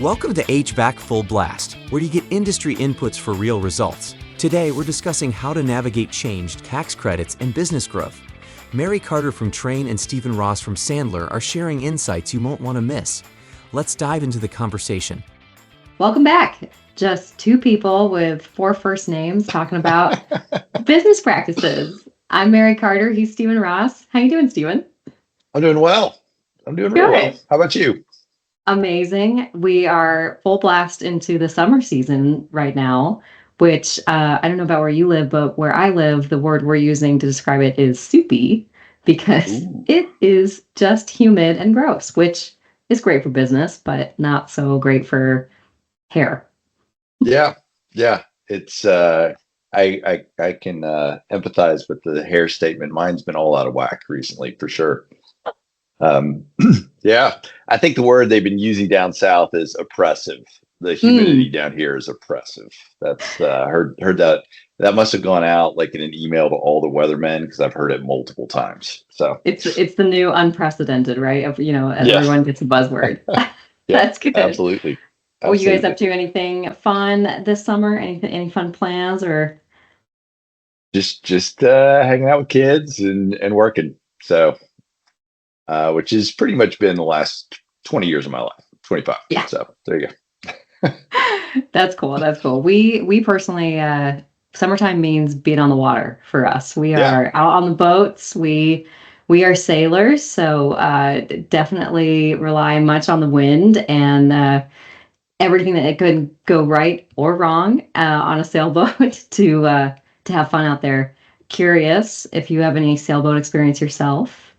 Welcome to HVAC Full Blast, where you get industry inputs for real results. Today, we're discussing how to navigate change, tax credits, and business growth. Mary Carter from Trane and Stephen Ross from Sandler are sharing insights you won't want to miss. Let's dive into the conversation. Welcome back. Just two people with four first names talking about business practices. I'm Mary Carter. He's Stephen Ross. How you doing, Stephen? I'm doing well. I'm doing real well. How about you? Amazing. We are full blast into the summer season right now, which I don't know about where you live, but where I live, the word we're using to describe it is soupy because it is just humid and gross, which is great for business, but not so great for hair. Yeah. It's I can empathize with the hair statement. Mine's been all out of whack recently, for sure. Yeah, I think the word they've been using down south is oppressive. The humidity down here is oppressive. That's heard that must have gone out like in an email to all the weathermen because I've heard it multiple times. So it's the new unprecedented, right? Everyone gets a buzzword. That's good. Absolutely. Were you guys up to anything fun this summer? Any fun plans or? Just hanging out with kids and working. So. Which has pretty much been the last 20 years of my life, 25. Yeah. So there you go. That's cool. We personally, summertime means being on the water for us. We are out on the boats. We are sailors, so definitely rely much on the wind and everything that it could go right or wrong on a sailboat to have fun out there. Curious if you have any sailboat experience yourself.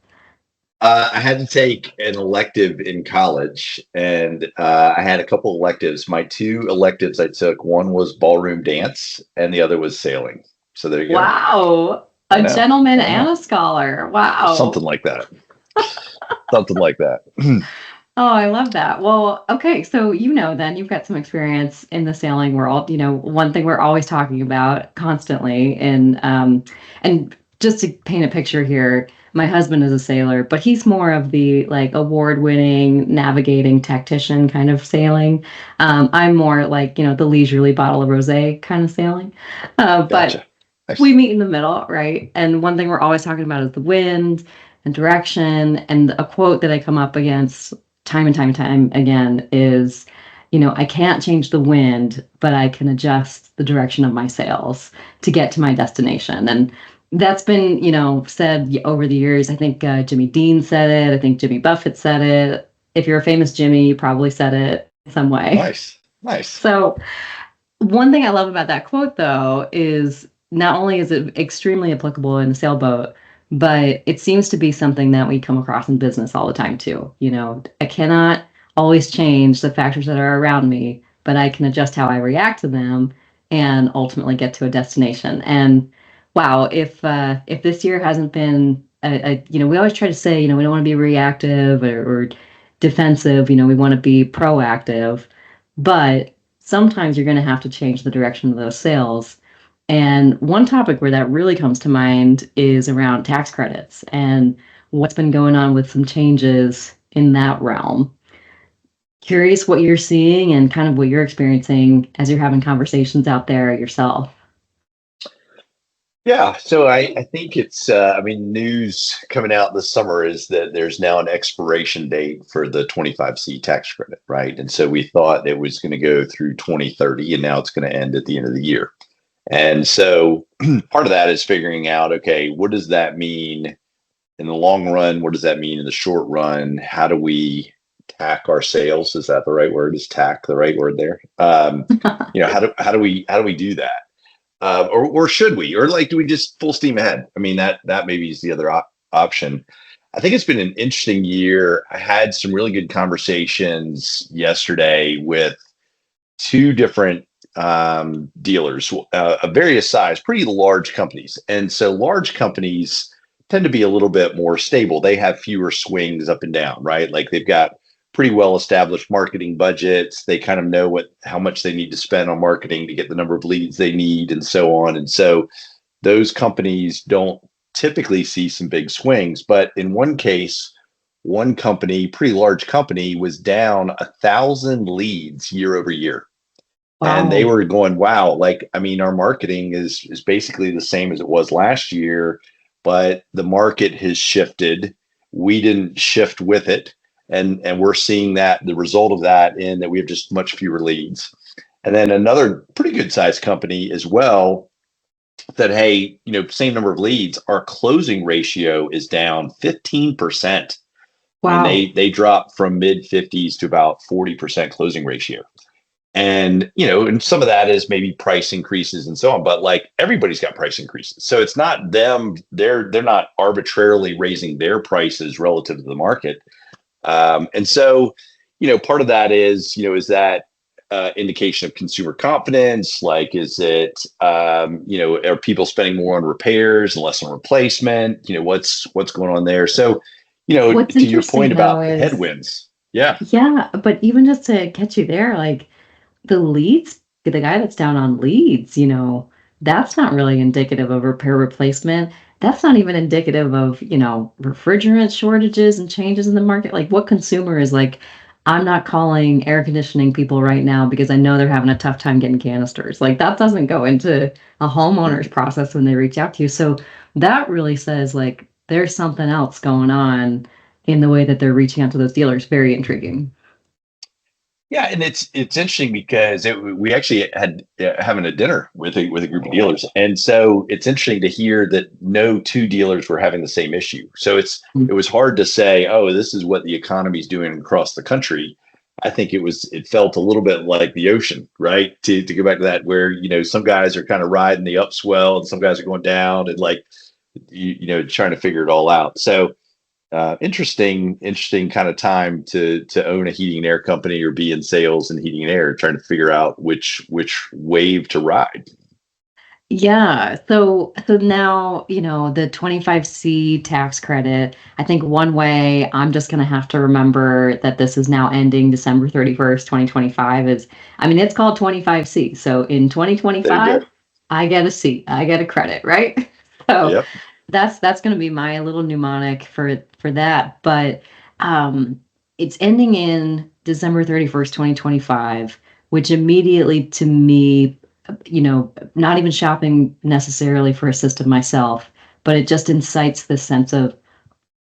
I had to take an elective in college, and I had a couple electives. My two electives I took, one was ballroom dance, and the other was sailing. So there you go. Wow, a gentleman and a scholar. Wow, something like that. Something like that. Oh, I love that. Well, okay, so then you've got some experience in the sailing world. One thing we're always talking about constantly, and just to paint a picture here. My husband is a sailor, but he's more of the award-winning navigating tactician kind of sailing. I'm more like, the leisurely bottle of rosé kind of sailing. Gotcha. But we meet in the middle, right? And one thing we're always talking about is the wind and direction. And a quote that I come up against time and time again is, I can't change the wind, but I can adjust the direction of my sails to get to my destination. And that's been, said over the years. I think Jimmy Dean said it. I think Jimmy Buffett said it. If you're a famous Jimmy, you probably said it in some way. Nice. So one thing I love about that quote, though, is not only is it extremely applicable in a sailboat, but it seems to be something that we come across in business all the time, too. I cannot always change the factors that are around me, but I can adjust how I react to them and ultimately get to a destination. And wow, if this year hasn't been, we always try to say, we don't want to be reactive or defensive. We want to be proactive, but sometimes you're going to have to change the direction of those sails. And one topic where that really comes to mind is around tax credits and what's been going on with some changes in that realm. Curious what you're seeing and kind of what you're experiencing as you're having conversations out there yourself. Yeah, so I think it's, news coming out this summer is that there's now an expiration date for the 25C tax credit, right? And so we thought it was going to go through 2030, and now it's going to end at the end of the year. And so part of that is figuring out, okay, what does that mean in the long run? What does that mean in the short run? How do we tack our sails? Is that the right word? Is tack the right word there? How do we do that? Or should we? Or do we just full steam ahead? That maybe is the other option. I think it's been an interesting year. I had some really good conversations yesterday with two different dealers of various size, pretty large companies. And so large companies tend to be a little bit more stable. They have fewer swings up and down, right? They've got pretty well established marketing budgets. They kind of know how much they need to spend on marketing to get the number of leads they need and so on. And so those companies don't typically see some big swings. But in one case, one company, pretty large company, was down 1,000 leads year over year. And they Wow. were going, wow, like, I mean, our marketing is basically the same as it was last year, but the market has shifted. We didn't shift with it. And we're seeing that the result of that in that we have just much fewer leads. And then another pretty good sized company as well said, hey, same number of leads, our closing ratio is down 15%. I mean, Wow. they dropped from mid 50s to about 40% closing ratio. And and some of that is maybe price increases and so on, but like everybody's got price increases. So it's not them, they're not arbitrarily raising their prices relative to the market. And so, part of that is that indication of consumer confidence? Like, is it, are people spending more on repairs and less on replacement? What's going on there? So, What's to your point interesting though about is, headwinds. Yeah. yeah, but even just to catch you there, like the leads, the guy that's down on leads, that's not really indicative of repair replacement. That's not even indicative of, refrigerant shortages and changes in the market. Like, what consumer is like, I'm not calling air conditioning people right now because I know they're having a tough time getting canisters. Like, that doesn't go into a homeowner's process when they reach out to you. So that really says, like, there's something else going on in the way that they're reaching out to those dealers. Very intriguing. Yeah, and it's interesting because we actually had having a dinner with a group of dealers, and so it's interesting to hear that no two dealers were having the same issue. So it was hard to say, oh, this is what the economy is doing across the country. I think it felt a little bit like the ocean, right? To go back to that, where some guys are kind of riding the upswell, and some guys are going down, and like trying to figure it all out. So interesting kind of time to own a heating and air company or be in sales and heating and air, trying to figure out which wave to ride. Yeah. So now, the 25C tax credit, I think one way I'm just going to have to remember that this is now ending December 31st, 2025 is, I mean, it's called 25C. So in There you 2025, go. I get a C, I get a credit, right? So Yep. that's going to be my little mnemonic for that. But um, it's ending in December 31st, 2025, which immediately to me, not even shopping necessarily for a system myself, but it just incites this sense of,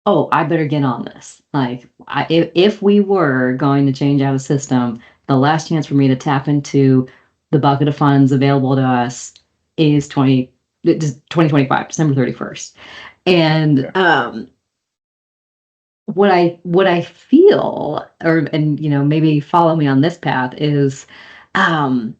oh, I better get on this. Like, if we were going to change out a system, the last chance for me to tap into the bucket of funds available to us is 2025, December 31st. And Yeah. What I feel, and maybe follow me on this path, is um,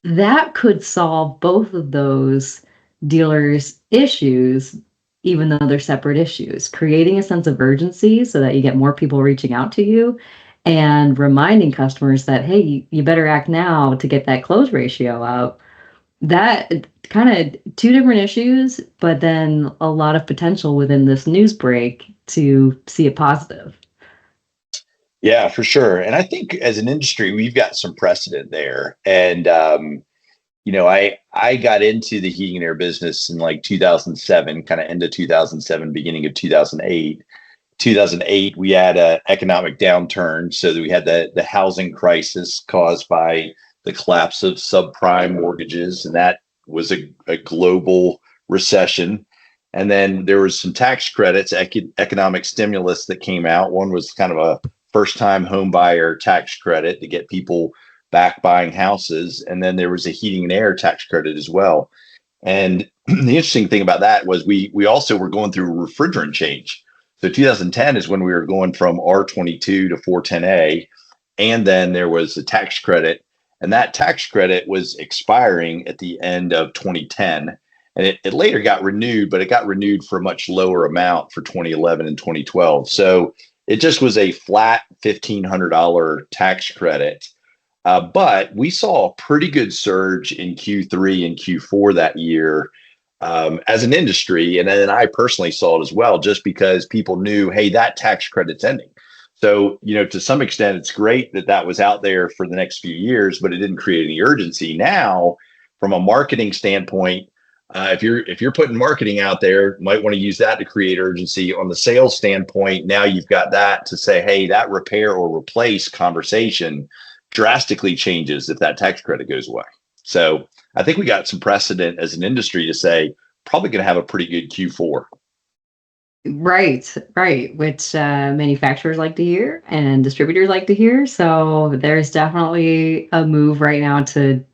that could solve both of those dealers' issues, even though they're separate issues, creating a sense of urgency so that you get more people reaching out to you and reminding customers that, hey, you better act now to get that close ratio up. That kind of two different issues, but then a lot of potential within this news break to see it positive. Yeah, for sure. And I think as an industry, we've got some precedent there. And I got into the heating and air business in like 2007, kind of end of 2007, beginning of 2008. 2008, we had an economic downturn, so that we had the housing crisis caused by the collapse of subprime mortgages, and that was a global recession. And then there was some tax credits, economic stimulus that came out. One was kind of a first-time home buyer tax credit to get people back buying houses, and then there was a heating and air tax credit as well. And the interesting thing about that was we also were going through a refrigerant change. So 2010 is when we were going from R22 to 410A, and then there was a tax credit, and that tax credit was expiring at the end of 2010. And it later got renewed, but it got renewed for a much lower amount for 2011 and 2012. So it just was a flat $1,500 tax credit. But we saw a pretty good surge in Q3 and Q4 that year as an industry. And then I personally saw it as well, just because people knew, hey, that tax credit's ending. So, to some extent, it's great that that was out there for the next few years, but it didn't create any urgency. Now, from a marketing standpoint, if you're putting marketing out there, might want to use that to create urgency. On the sales standpoint, now you've got that to say, hey, that repair or replace conversation drastically changes if that tax credit goes away. So I think we got some precedent as an industry to say probably going to have a pretty good Q4. Right, right, which manufacturers like to hear and distributors like to hear. So there's definitely a move right now to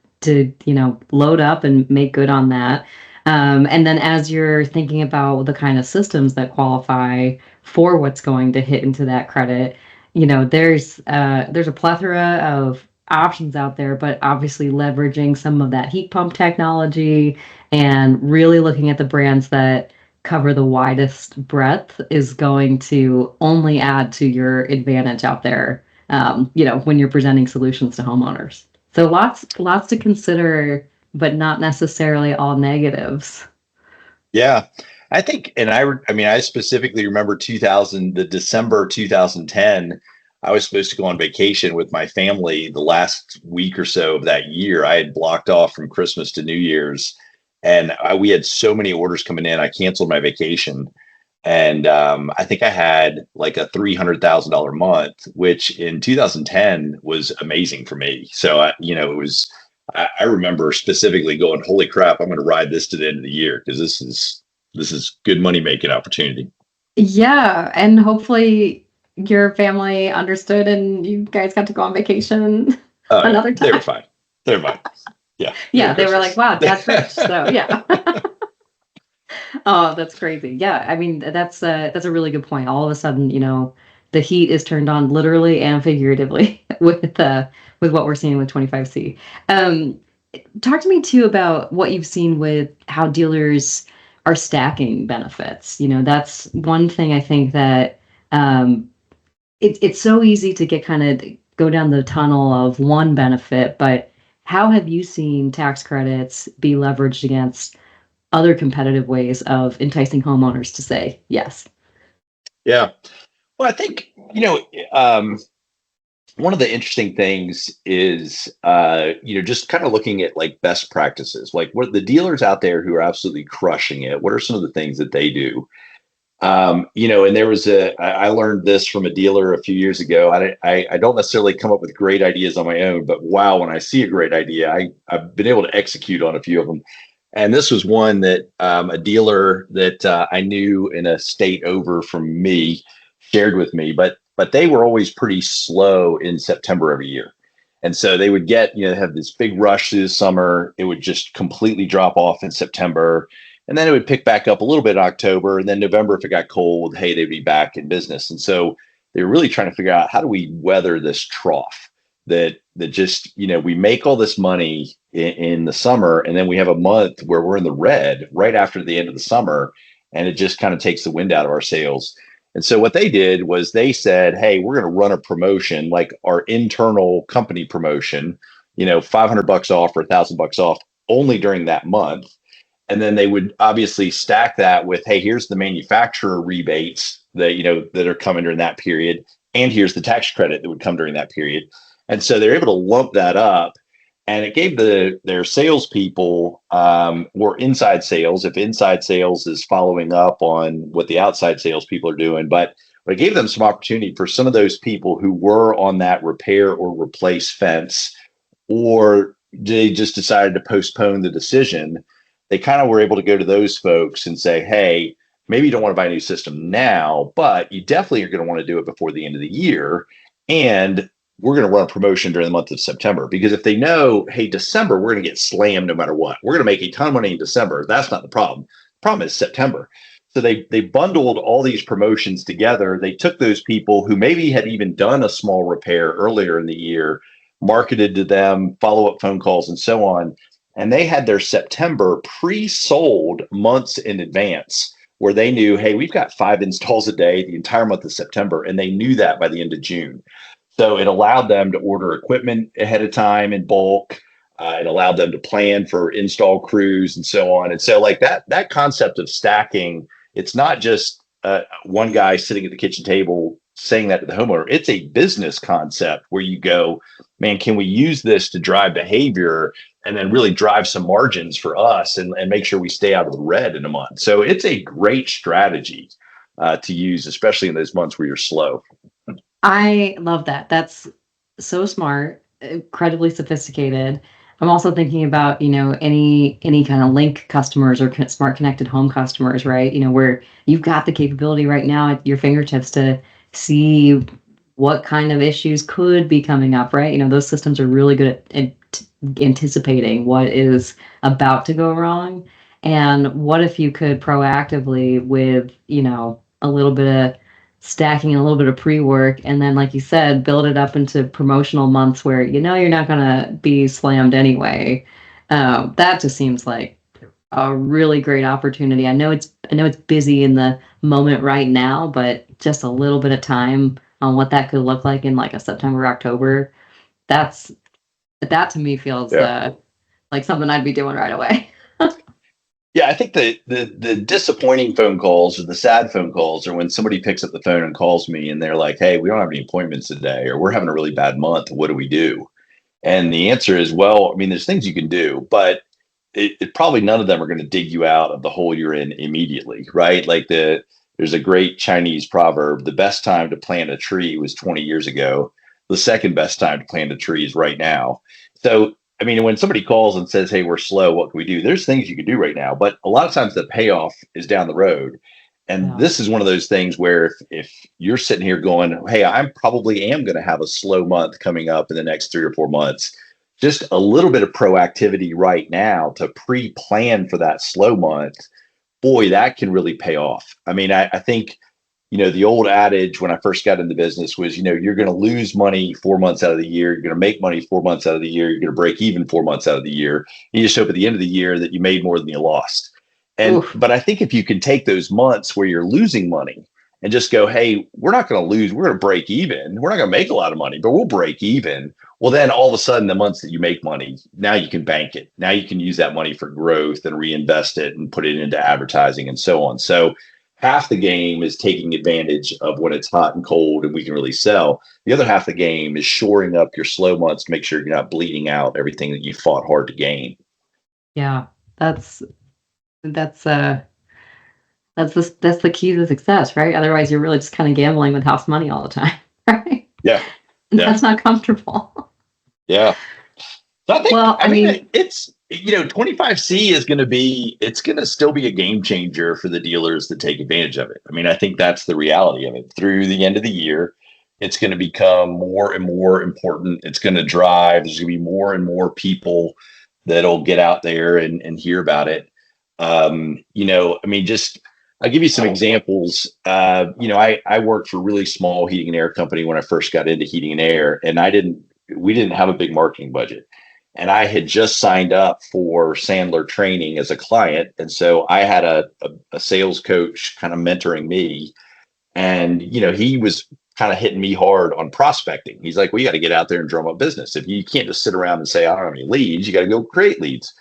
load up and make good on that. And then as you're thinking about the kind of systems that qualify for what's going to hit into that credit, there's a plethora of options out there, but obviously leveraging some of that heat pump technology and really looking at the brands that cover the widest breadth is going to only add to your advantage out there, when you're presenting solutions to homeowners. So lots to consider, but not necessarily all negatives. Yeah, I think, and I mean, I specifically remember the December 2010. I was supposed to go on vacation with my family the last week or so of that year. I had blocked off from Christmas to New Year's, and we had so many orders coming in. I canceled my vacation, and I think I had like a $300,000 month, which in 2010 was amazing for me. So it was. I remember specifically going, "Holy crap! I'm going to ride this to the end of the year because this is good money making opportunity." Yeah, and hopefully your family understood and you guys got to go on vacation another time. They were fine. They're fine. Yeah. Yeah, they were like, "Wow, that's rich." So yeah. Oh, that's crazy. Yeah, I mean that's a really good point. All of a sudden, the heat is turned on literally and figuratively with what we're seeing with 25C. Um, Talk to me too about what you've seen with how dealers are stacking benefits. That's one thing I think that it's so easy to get kind of go down the tunnel of one benefit, but how have you seen tax credits be leveraged against other competitive ways of enticing homeowners to say yes? Yeah. Well, I think, one of the interesting things is, just kind of looking at like best practices, like what the dealers out there who are absolutely crushing it. What are some of the things that they do? And I learned this from a dealer a few years ago. I don't necessarily come up with great ideas on my own, but wow, when I see a great idea, I've been able to execute on a few of them. And this was one that a dealer that I knew in a state over from me shared with me, but they were always pretty slow in September every year. And so they would have this big rush through the summer. It would just completely drop off in September. And then it would pick back up a little bit in October. And then November, if it got cold, hey, they'd be back in business. And so they were really trying to figure out, how do we weather this trough that just, we make all this money in the summer, and then we have a month where we're in the red right after the end of the summer, and it just kind of takes the wind out of our sails. And so what they did was they said, hey, we're going to run a promotion, like our internal company promotion, $500 off or $1,000 off only during that month. And then they would obviously stack that with, hey, here's the manufacturer rebates that are coming during that period, and here's the tax credit that would come during that period. And so they're able to lump that up, and it gave their salespeople or inside sales, if inside sales is following up on what the outside salespeople are doing, but it gave them some opportunity for some of those people who were on that repair or replace fence, or they just decided to postpone the decision. They kind of were able to go to those folks and say, hey, maybe you don't want to buy a new system now, but you definitely are going to want to do it before the end of the year. And we're going to run a promotion during the month of September, because if they know, hey, December, we're going to get slammed no matter what. We're going to make a ton of money in December. That's not the problem. The problem is September. So they bundled all these promotions together. They took those people who maybe had even done a small repair earlier in the year, marketed to them, follow-up phone calls, and so on. And they had their September pre-sold months in advance, where they knew, hey, we've got 5 installs a day the entire month of September. And they knew that by the end of June. So it allowed them to order equipment ahead of time in bulk. It allowed them to plan for install crews and so on. And so like that concept of stacking, it's not just one guy sitting at the kitchen table saying that to the homeowner. It's a business concept where you go, man, can we use this to drive behavior and then really drive some margins for us and make sure we stay out of the red in a month. So it's a great strategy to use, especially in those months where you're slow. I love that. That's so smart, incredibly sophisticated. I'm also thinking about, any kind of Link customers or smart connected home customers, right? Where you've got the capability right now at your fingertips to see what kind of issues could be coming up, right? Those systems are really good at anticipating what is about to go wrong. And what if you could proactively with, a little bit of stacking and a little bit of pre-work, and then, like you said, build it up into promotional months where you're not going to be slammed anyway. That just seems like a really great opportunity. I know it's busy in the moment right now, but just a little bit of time on what that could look like in like a September, October. That's that to me feels like something I'd be doing right away. Yeah, I think the disappointing phone calls or the sad phone calls are when somebody picks up the phone and calls me and they're like, "Hey, we don't have any appointments today, or we're having a really bad month. What do we do?" And the answer is, well, I mean, there's things you can do, but it probably none of them are going to dig you out of the hole you're in immediately, right? Like there's a great Chinese proverb: the best time to plant a tree was 20 years ago. The second best time to plant a tree is right now. So I mean, when somebody calls and says, "Hey, we're slow, what can we do?" There's things you can do right now, but a lot of times the payoff is down the road. And Yeah. this is one of those things where if you're sitting here going, "Hey, I probably am going to have a slow month coming up in the next 3 or 4 months," just a little bit of proactivity right now to pre-plan for that slow month, boy, that can really pay off. I mean, I think the old adage when I first got into business was, you're going to lose money 4 months out of the year. You're going to make money 4 months out of the year. You're going to break even 4 months out of the year. You just hope at the end of the year that you made more than you lost. But I think if you can take those months where you're losing money and just go, "Hey, we're not going to lose. We're going to break even. We're not going to make a lot of money, but we'll break even." Well, then all of a sudden, the months that you make money, now you can bank it. Now you can use that money for growth and reinvest it and put it into advertising and so on. So half the game is taking advantage of when it's hot and cold and we can really sell. The other half of the game is shoring up your slow months to make sure you're not bleeding out everything that you fought hard to gain. Yeah, that's that's uh that's the key to success, right? Otherwise, you're really just kind of gambling with house money all the time, right? Yeah. And Yeah. that's not comfortable. Yeah. So I think, Well, I mean, it's, 25C it's going to still be a game changer for the dealers that take advantage of it. I mean, I think that's the reality of it. Through the end of the year, it's going to become more and more important. It's going to drive, there's going to be more and more people that'll get out there and hear about it. I mean, just, I'll give you some examples. I worked for a really small heating and air company when I first got into heating and air, and we didn't have a big marketing budget. And I had just signed up for Sandler training as a client. And so I had a sales coach kind of mentoring me. And, he was kind of hitting me hard on prospecting. He's like, "Well, you got to get out there and drum up business. If you can't just sit around and say, 'I don't have any leads,' you got to go create leads."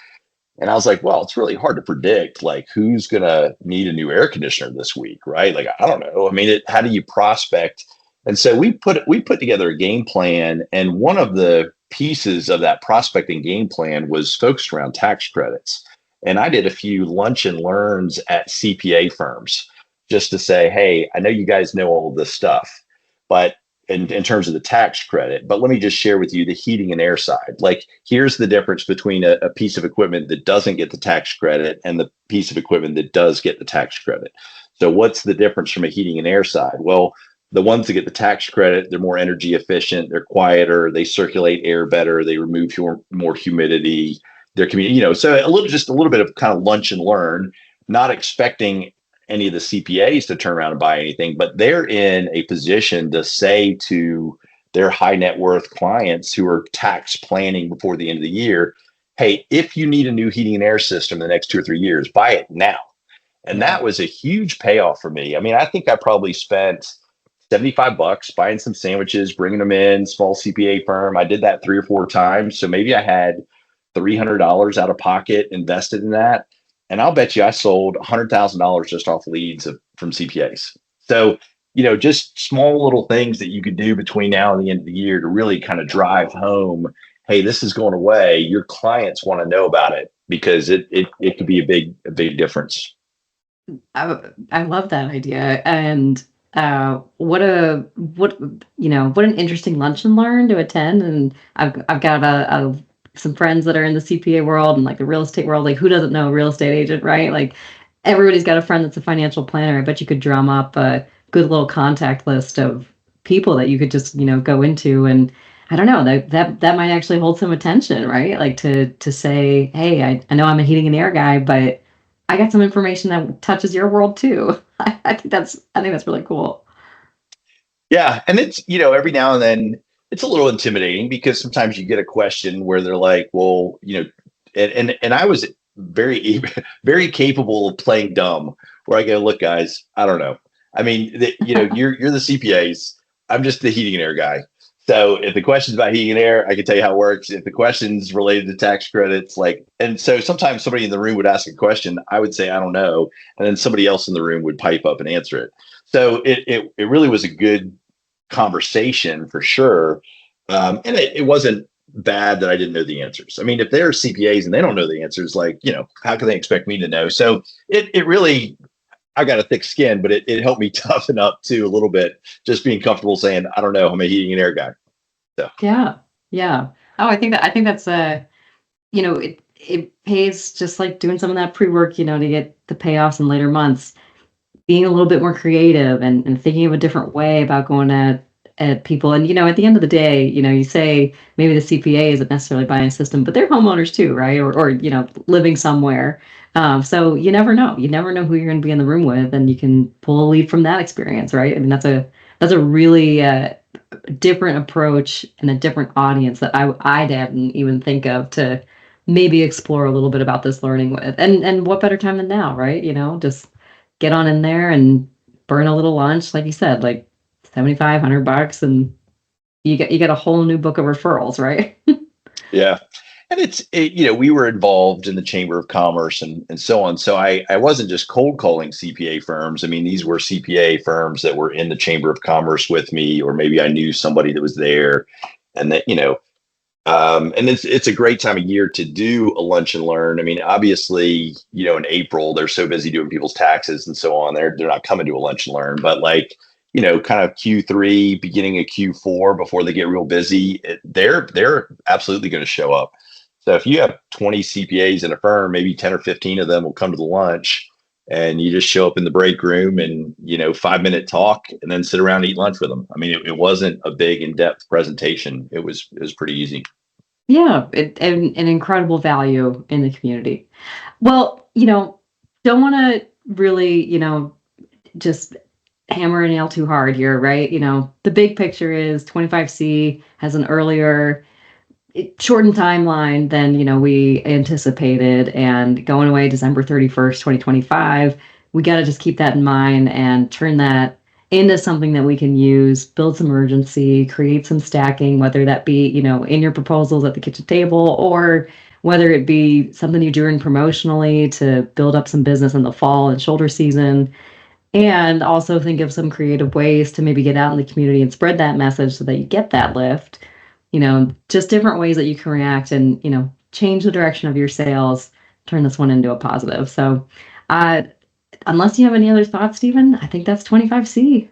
And I was like, "Well, it's really hard to predict, like, who's going to need a new air conditioner this week, right? Like, I don't know. I mean, how do you prospect?" And so we put together a game plan. And one of the pieces of that prospecting game plan was focused around tax credits. And I did a few lunch and learns at CPA firms just to say, "Hey, I know you guys know all of this stuff, but in terms of the tax credit, but let me just share with you the heating and air side. Like, here's the difference between a piece of equipment that doesn't get the tax credit and the piece of equipment that does get the tax credit. So what's the difference from a heating and air side? Well, the ones that get the tax credit, they're more energy efficient, they're quieter, they circulate air better, they remove more humidity, they're so just a little bit of kind of lunch and learn, not expecting any of the CPAs to turn around and buy anything, but they're in a position to say to their high net worth clients who are tax planning before the end of the year, "Hey, if you need a new heating and air system in the next 2 or 3 years, buy it now." And that was a huge payoff for me. I mean, I think I probably spent $75 buying some sandwiches, bringing them in, small CPA firm. I did that 3 or 4 times. So maybe I had $300 out of pocket invested in that. And I'll bet you I sold $100,000 just off leads from CPAs. So, just small little things that you could do between now and the end of the year to really kind of drive home, hey, this is going away, your clients want to know about it because it could be a big difference. I love that idea. And what what an interesting lunch and learn to attend. And I've got some friends that are in the CPA world and like the real estate world. Like, who doesn't know a real estate agent, right? Like, everybody's got a friend that's a financial planner. I bet you could drum up a good little contact list of people that you could just go into. And I don't know, that might actually hold some attention, right? Like, to say, hey, I know I'm a heating and air guy, but I got some information that touches your world too. I think that's really cool. Yeah, and it's, every now and then it's a little intimidating because sometimes you get a question where they're like, well, and I was very very capable of playing dumb, where I go, look, guys, I don't know. I mean, you're the CPAs. I'm just the heating and air guy. So if the question's about heating and air, I can tell you how it works. If the question's related to tax credits, and so sometimes somebody in the room would ask a question, I would say, I don't know. And then somebody else in the room would pipe up and answer it. So it really was a good conversation for sure. And it wasn't bad that I didn't know the answers. I mean, if they're CPAs and they don't know the answers, how can they expect me to know? So it really, I got a thick skin, but it helped me toughen up too a little bit, just being comfortable saying, I don't know, I'm a heating and air guy. So Yeah. Oh, I think that's it pays, just like doing some of that pre-work, to get the payoffs in later months. Being a little bit more creative and thinking of a different way about going at people. And at the end of the day, you say maybe the CPA isn't necessarily buying a system, but they're homeowners too, right? Or living somewhere. So you never know. You never know who you're going to be in the room with, and you can pull a lead from that experience, right? I mean, that's a really different approach and a different audience that I didn't even think of to maybe explore a little bit about this learning with. And what better time than now, right? Just get on in there and burn a little lunch, like you said, like $75-100, and you get a whole new book of referrals, right? Yeah. And we were involved in the Chamber of Commerce and so on. So I wasn't just cold calling CPA firms. I mean, these were CPA firms that were in the Chamber of Commerce with me, or maybe I knew somebody that was there. And that, and it's a great time of year to do a lunch and learn. I mean, obviously, in April, they're so busy doing people's taxes and so on. They're not coming to a lunch and learn, but kind of Q3, beginning of Q4, before they get real busy, they're absolutely going to show up. So if you have 20 CPAs in a firm, maybe 10 or 15 of them will come to the lunch, and you just show up in the break room and, 5-minute talk, and then sit around and eat lunch with them. I mean, it wasn't a big in-depth presentation. It was pretty easy. Yeah, and an incredible value in the community. Well, don't want to really, just hammer a nail too hard here, right? The big picture is 25C has an earlier shortened timeline than we anticipated, and going away December 31st, 2025. We got to just keep that in mind and turn that into something that we can use, build some urgency, create some stacking, whether that be in your proposals at the kitchen table, or whether it be something you're doing promotionally to build up some business in the fall and shoulder season. And also think of some creative ways to maybe get out in the community and spread that message so that you get that lift. Just different ways that you can react and, change the direction of your sales, turn this one into a positive. So, unless you have any other thoughts, Stephen, I think that's 25C.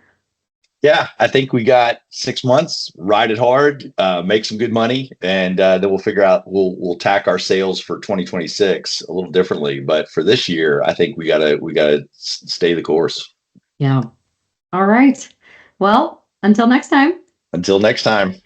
Yeah, I think we got 6 months, ride it hard, make some good money, and then we'll figure out, we'll tack our sales for 2026 a little differently. But for this year, I think we gotta stay the course. Yeah. All right. Well, until next time. Until next time.